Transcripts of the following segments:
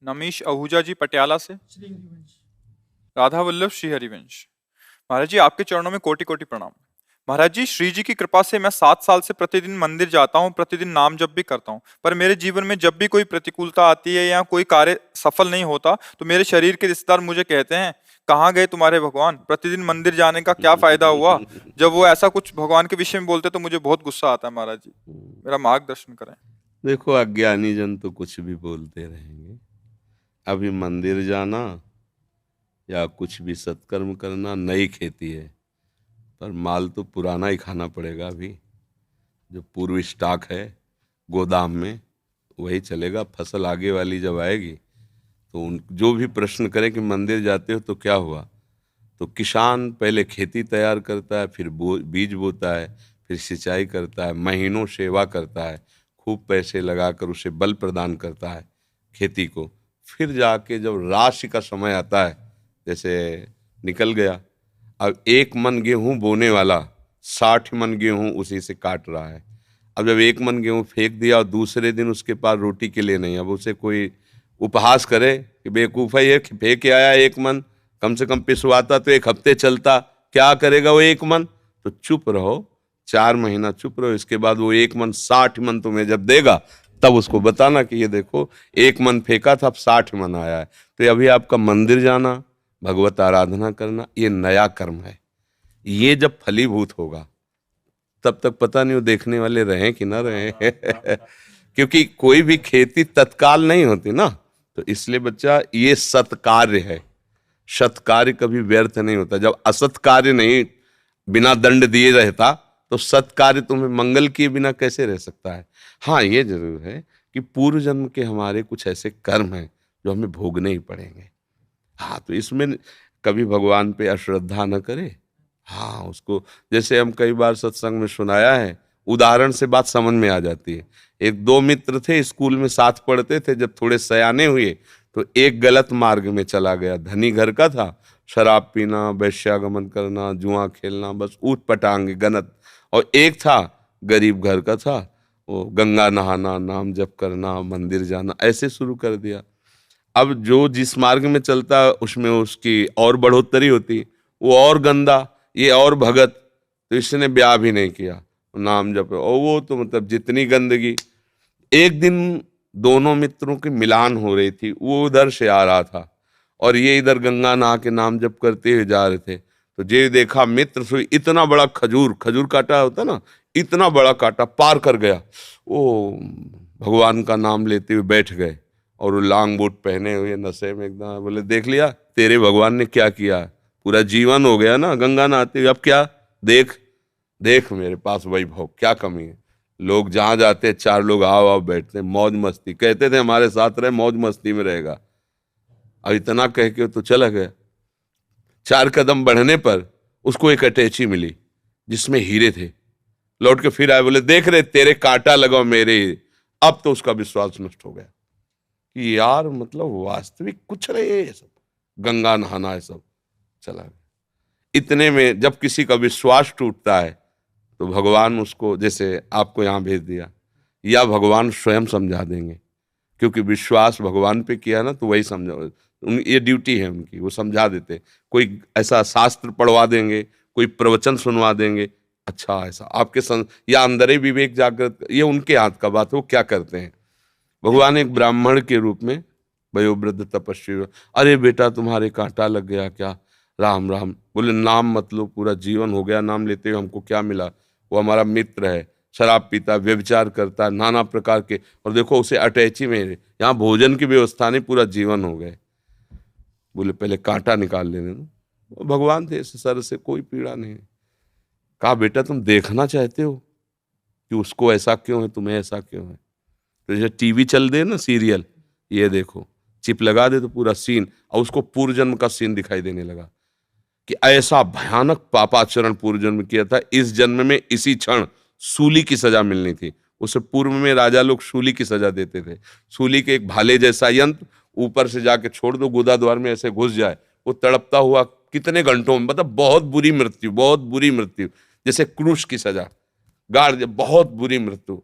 नमीश आहूजा जी पटियाला से। श्री हरिवंश। राधा वल्लभ श्री हरिवंश। महाराज जी आपके चरणों में कोटि कोटि प्रणाम। महाराज जी श्री जी की कृपा से मैं 7 साल से प्रतिदिन मंदिर जाता हूँ, प्रतिदिन नाम जप भी करता हूँ, पर मेरे जीवन में जब भी कोई प्रतिकूलता आती है या कोई कार्य सफल नहीं होता तो मेरे शरीर के रिश्तेदार मुझे कहते हैं, कहाँ गए तुम्हारे भगवान, प्रतिदिन मंदिर जाने का क्या फायदा हुआ। जब वो ऐसा कुछ भगवान के विषय में बोलते तो मुझे बहुत गुस्सा आता है। महाराज जी मेरा मार्गदर्शन करें। देखो, अज्ञानी जन तो कुछ भी बोलते रहेंगे। अभी मंदिर जाना या कुछ भी सत्कर्म करना नई खेती है, पर माल तो पुराना ही खाना पड़ेगा। अभी जो पूर्व स्टॉक है गोदाम में वही चलेगा। फसल आगे वाली जब आएगी तो उन जो भी प्रश्न करें कि मंदिर जाते हो तो क्या हुआ, तो किसान पहले खेती तैयार करता है, फिर बीज बोता है, फिर सिंचाई करता है, महीनों सेवा करता है, खूब पैसे लगाकर उसे बल प्रदान करता है खेती को। फिर जाके जब राशि का समय आता है, जैसे निकल गया, अब 1 मन गेहूं बोने वाला 60 मन गेहूं उसी से काट रहा है। अब जब 1 मन गेहूं फेंक दिया और दूसरे दिन उसके पास रोटी के लिए नहीं, अब उसे कोई उपहास करे कि बेवकूफ़ है ये, फेंक के आया 1 मन, कम से कम पिसवाता तो 1 हफ्ते चलता, क्या करेगा वो 1 मन। तो चुप रहो, 4 महीना चुप रहो, इसके बाद वो 1 मन 60 मन तुम्हें जब देगा तब उसको बताना कि ये देखो 1 मन फेंका था, अब 60 मन आया है। तो अभी आपका मंदिर जाना, भगवत आराधना करना, ये नया कर्म है। ये जब फलीभूत होगा तब तक पता नहीं वो देखने वाले रहें कि ना रहें क्योंकि कोई भी खेती तत्काल नहीं होती ना। तो इसलिए बच्चा, ये सत्कार्य है। सत्कार्य कभी व्यर्थ नहीं होता। जब असत कार्य नहीं बिना दंड दिए रहता तो सत्कार्य तुम्हें मंगल किए बिना कैसे रह सकता है। हाँ, ये जरूर है कि पूर्व जन्म के हमारे कुछ ऐसे कर्म हैं जो हमें भोगने ही पड़ेंगे। हाँ, तो इसमें कभी भगवान पे अश्रद्धा न करे। हाँ, उसको जैसे हम कई बार सत्संग में सुनाया है, उदाहरण से बात समझ में आ जाती है। 1-2 मित्र थे, स्कूल में साथ पढ़ते थे। जब थोड़े सयाने हुए तो एक गलत मार्ग में चला गया। धनी घर का था, शराब पीना, वैश्यागमन करना, जुआ खेलना, बस ऊट पटांग गनत। और एक था गरीब घर का था, वो गंगा नहाना, नाम जप करना, मंदिर जाना, ऐसे शुरू कर दिया। अब जो जिस मार्ग में चलता उसमें उसकी और बढ़ोतरी होती, वो और गंदा, ये और भगत। तो इसने ब्याह भी नहीं किया, नाम जप, और वो तो मतलब जितनी गंदगी। एक दिन दोनों मित्रों की मिलान हो रही थी, वो उधर से आ रहा था और ये इधर गंगा नहा के नाम जप करते हुए जा रहे थे। तो जे देखा मित्र से इतना बड़ा खजूर, खजूर काटा होता ना, इतना बड़ा काटा पार कर गया। वो भगवान का नाम लेते हुए बैठ गए और वो लांग बूट पहने हुए नशे में एकदम। बोले, देख लिया तेरे भगवान ने क्या किया, पूरा जीवन हो गया ना गंगा नहाते हुए, अब क्या, देख देख मेरे पास वैभव, क्या कमी है। लोग जहां जाते 4 लोग आओ आओ बैठते, मौज मस्ती, कहते थे हमारे साथ रहे, मौज मस्ती में रहेगा। अब इतना कह के तो चला गया। 4 कदम बढ़ने पर उसको एक अटैची मिली जिसमें हीरे थे। लौट के फिर आए, बोले, देख रहे तेरे कांटा लगाओ मेरे। अब तो उसका विश्वास नष्ट हो गया कि यार मतलब वास्तविक कुछ नहीं है ये सब, गंगा नहाना है सब, चला गया। इतने में जब किसी का विश्वास टूटता है तो भगवान उसको, जैसे आपको यहाँ भेज दिया, या भगवान स्वयं समझा देंगे, क्योंकि विश्वास भगवान पे किया ना तो वही समझा। ये ड्यूटी है उनकी, वो समझा देते। कोई ऐसा शास्त्र पढ़वा देंगे, कोई प्रवचन सुनवा देंगे, अच्छा ऐसा आपके या अंदर ही विवेक जागृत, ये उनके हाथ का बात है, वो क्या करते हैं। भगवान एक ब्राह्मण के रूप में वयोवृद्ध तपस्वी, अरे बेटा तुम्हारे कांटा लग गया क्या, राम राम। बोले, नाम मत लो, पूरा जीवन हो गया नाम लेते हुए, हमको क्या मिला। वो हमारा मित्र है, शराब पीता, व्यभिचार करता, नाना प्रकार के, और देखो उसे अटैची में, यहाँ भोजन की व्यवस्था नहीं, पूरा जीवन हो गए। बोले, पहले कांटा निकाल लेने दो। भगवान थे, सर से कोई पीड़ा नहीं। कहा, बेटा तुम देखना चाहते हो कि उसको ऐसा क्यों है, तुम्हें ऐसा क्यों है। तो जैसे टीवी चल दे ना सीरियल, ये देखो, चिप लगा दे तो पूरा सीन, और उसको पूर्व जन्म का सीन दिखाई देने लगा कि ऐसा भयानक पापाचरण पूर्व जन्म किया था, इस जन्म में इसी क्षण सूली की सजा मिलनी थी। उससे पूर्व में राजा लोग सूली की सजा देते थे। सूली के एक भाले जैसा यंत्र ऊपर से जाके छोड़ दो, गुदा द्वार में ऐसे घुस जाए, वो तड़पता हुआ कितने घंटों में, मतलब बहुत बुरी मृत्यु, बहुत बुरी मृत्यु, जैसे क्रूश की सजा, गाड़, बहुत बुरी मृत्यु।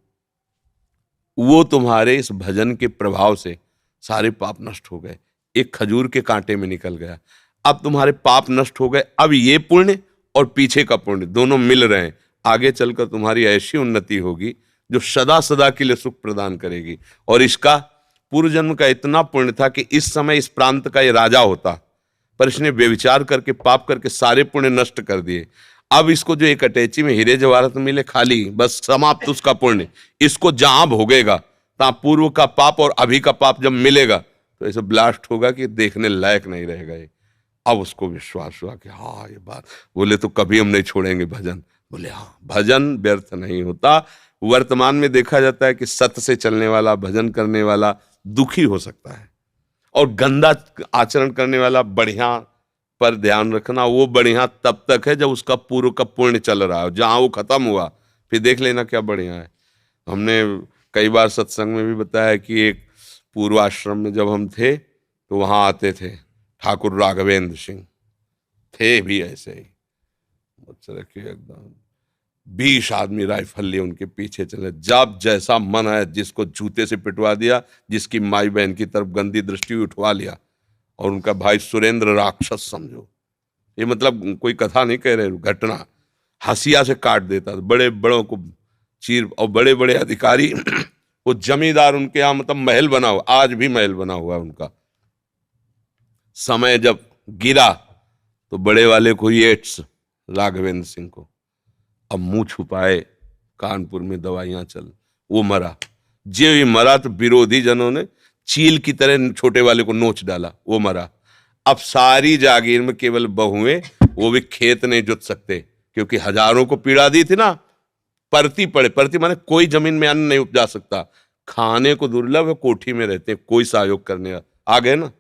वो तुम्हारे इस भजन के प्रभाव से सारे पाप नष्ट हो गए, एक खजूर के कांटे में निकल गया। अब तुम्हारे पाप नष्ट हो गए, अब ये पुण्य और पीछे का पुण्य दोनों मिल रहे हैं। आगे चलकर तुम्हारी ऐसी उन्नति होगी जो सदा सदा के लिए सुख प्रदान करेगी। और इसका पूर्व जन्म का इतना पुण्य था कि इस समय इस प्रांत का ये राजा होता, पर इसने व्यभिचार करके पाप करके सारे पुण्य नष्ट कर दिए। अब इसको जो एक अटैची में हीरे जवाहरात मिले खाली, बस समाप्त उसका पुण्य। इसको जहां भोगेगा तहां पूर्व का पाप और अभी का पाप जब मिलेगा तो ऐसे ब्लास्ट होगा कि देखने लायक नहीं रहेगा ये। अब उसको विश्वास हुआ कि हाँ ये बात, बोले तो कभी हम नहीं छोड़ेंगे भजन। बोले हाँ, भजन व्यर्थ नहीं होता। वर्तमान में देखा जाता है कि सत्य से चलने वाला, भजन करने वाला दुखी हो सकता है, और गंदा आचरण करने वाला बढ़िया। पर ध्यान रखना, वो बढ़िया तब तक है जब उसका पूर्व का पुण्य चल रहा है। जहां वो खत्म हुआ फिर देख लेना क्या बढ़िया है। हमने कई बार सत्संग में भी बताया कि एक पूर्वाश्रम में जब हम थे तो वहां आते थे ठाकुर राघवेंद्र सिंह, थे भी ऐसे ही मुझसे रखिए एकदम 20 आदमी राइफल लिए उनके पीछे चले। जब जैसा मन आया जिसको जूते से पिटवा दिया, जिसकी माई बहन की तरफ गंदी दृष्टि उठवा लिया। और उनका भाई सुरेंद्र राक्षस समझो, ये मतलब कोई कथा नहीं कह रहे, घटना। हंसिया से काट देता, बड़े बड़ों को चीर। और बड़े बड़े अधिकारी वो जमींदार उनके यहाँ मतलब महल बना हुआ, आज भी महल बना हुआ है उनका। समय जब गिरा तो बड़े वाले को एड्स, राघवेंद्र सिंह को। अब मुंह छुपाए, कानपुर में दवाइयां चल, वो मरा। जे ही मरा तो विरोधी जनों ने चील की तरह छोटे वाले को नोच डाला, वो मरा। अब सारी जागीर में केवल बहुएं, वो भी खेत नहीं जुत सकते क्योंकि हजारों को पीड़ा दी थी ना। परती पड़े, परती माने कोई जमीन में अन्न नहीं उपजा सकता, खाने को दुर्लभ है, कोठी में रहते हैं, कोई सहयोग करने आ गए ना।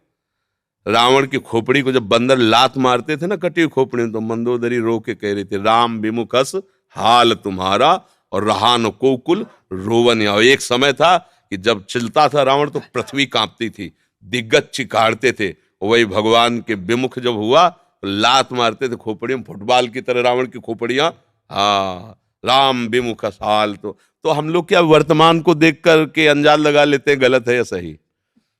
रावण की खोपड़ी को जब बंदर लात मारते थे ना कटी हुई खोपड़ी, तो मंदोदरी रो के कह रही थी, राम विमुखस हाल तुम्हारा और रहा न को कुल रोवन। एक समय था कि जब चलता था रावण तो पृथ्वी कांपती थी, दिग्गज चिकाड़ते थे। वही भगवान के विमुख जब हुआ तो लात मारते थे खोपड़ी में, फुटबॉल की तरह रावण की खोपड़ियां। हाँ, राम विमुख हाल। तो हम लोग क्या वर्तमान को देख करके अंजाद लगा लेते हैं गलत है या सही।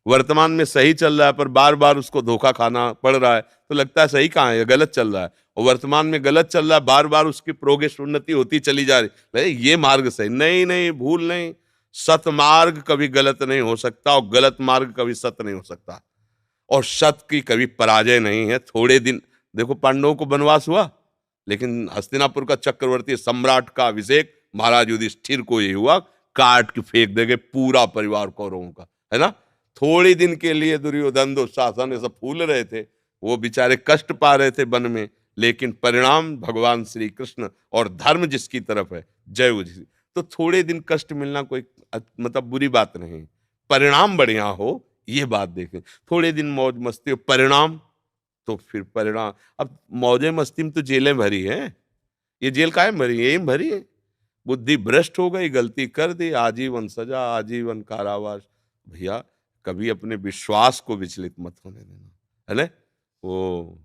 वर्तमान में सही चल रहा है पर बार बार उसको धोखा खाना पड़ रहा है तो लगता है सही कहाँ है, गलत चल रहा है। और वर्तमान में गलत चल रहा है, बार बार उसकी प्रोग्रेस उन्नति होती चली जा रही, ये मार्ग सही नहीं, नहीं भूल नहीं। सत मार्ग कभी गलत नहीं हो सकता और गलत मार्ग कभी सत्य नहीं हो सकता, और सत्य की कभी पराजय नहीं है। थोड़े दिन देखो, पांडवों को वनवास हुआ लेकिन हस्तिनापुर का चक्रवर्ती सम्राट का अभिषेक महाराज युधिष्ठिर को ही हुआ, काट के फेंक देंगे पूरा परिवार कौरवों का, है ना। थोड़ी दिन के लिए दुर्योधन दुशासन सब फूल रहे थे, वो बेचारे कष्ट पा रहे थे वन में, लेकिन परिणाम भगवान श्री कृष्ण और धर्म जिसकी तरफ है, जय उसी। तो थोड़े दिन कष्ट मिलना कोई मतलब बुरी बात नहीं, परिणाम बढ़िया हो ये बात देखें। थोड़े दिन मौज मस्ती हो, परिणाम तो फिर परिणाम। अब मौजे मस्ती में तो जेलें भरी हैं, ये जेल काहे भरी है, यही भरी है। बुद्धि भ्रष्ट हो गई, गलती कर दी, आजीवन सजा, आजीवन कारावास। भैया कभी अपने विश्वास को विचलित मत होने देना, है ना। वो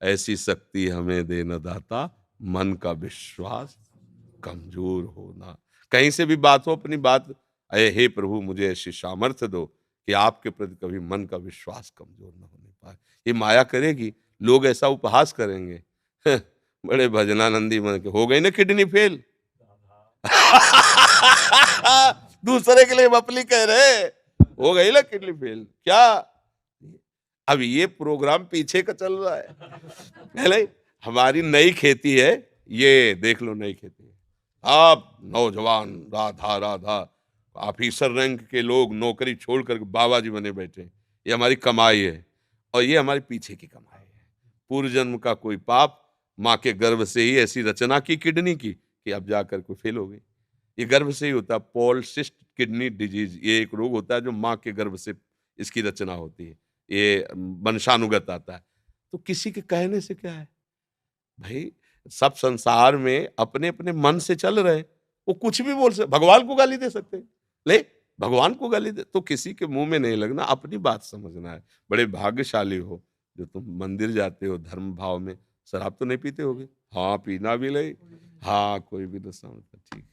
ऐसी शक्ति हमें देना दाता, मन का विश्वास कमजोर होना। कहीं से भी बात हो, अपनी बात, अये हे प्रभु मुझे ऐसी सामर्थ्य दो कि आपके प्रति कभी मन का विश्वास कमजोर न होने पाए। ये माया करेगी, लोग ऐसा उपहास करेंगे, बड़े भजनानंदी मन के हो गई ना किडनी फेल। दूसरे के लिए बपली कह रहे, हो गई ना किडनी फेल क्या। अब ये प्रोग्राम पीछे का चल रहा है नहीं? हमारी नई खेती है, ये देख लो नई खेती है। आप नौजवान राधा राधा ऑफिसर रैंक के लोग नौकरी छोड़कर बाबा जी बने बैठे, ये हमारी कमाई है और ये हमारे पीछे की कमाई है। पूर्व जन्म का कोई पाप, माँ के गर्भ से ही ऐसी रचना की किडनी की कि अब जाकर कोई फेल हो गई। ये गर्भ से ही होता है, पॉलिसिस्टिक किडनी डिजीज, ये एक रोग होता है जो माँ के गर्भ से इसकी रचना होती है, ये वंशानुगत आता है। तो किसी के कहने से क्या है भाई, सब संसार में अपने अपने मन से चल रहे, वो कुछ भी बोल सकते, भगवान को गाली दे सकते, ले भगवान को गाली दे, तो किसी के मुंह में नहीं लगना, अपनी बात समझना है। बड़े भाग्यशाली हो जो तुम मंदिर जाते हो धर्म भाव में। शराब तो नहीं पीते होगे? हाँ, पीना भी ले, हाँ कोई भी नशा, ठीक।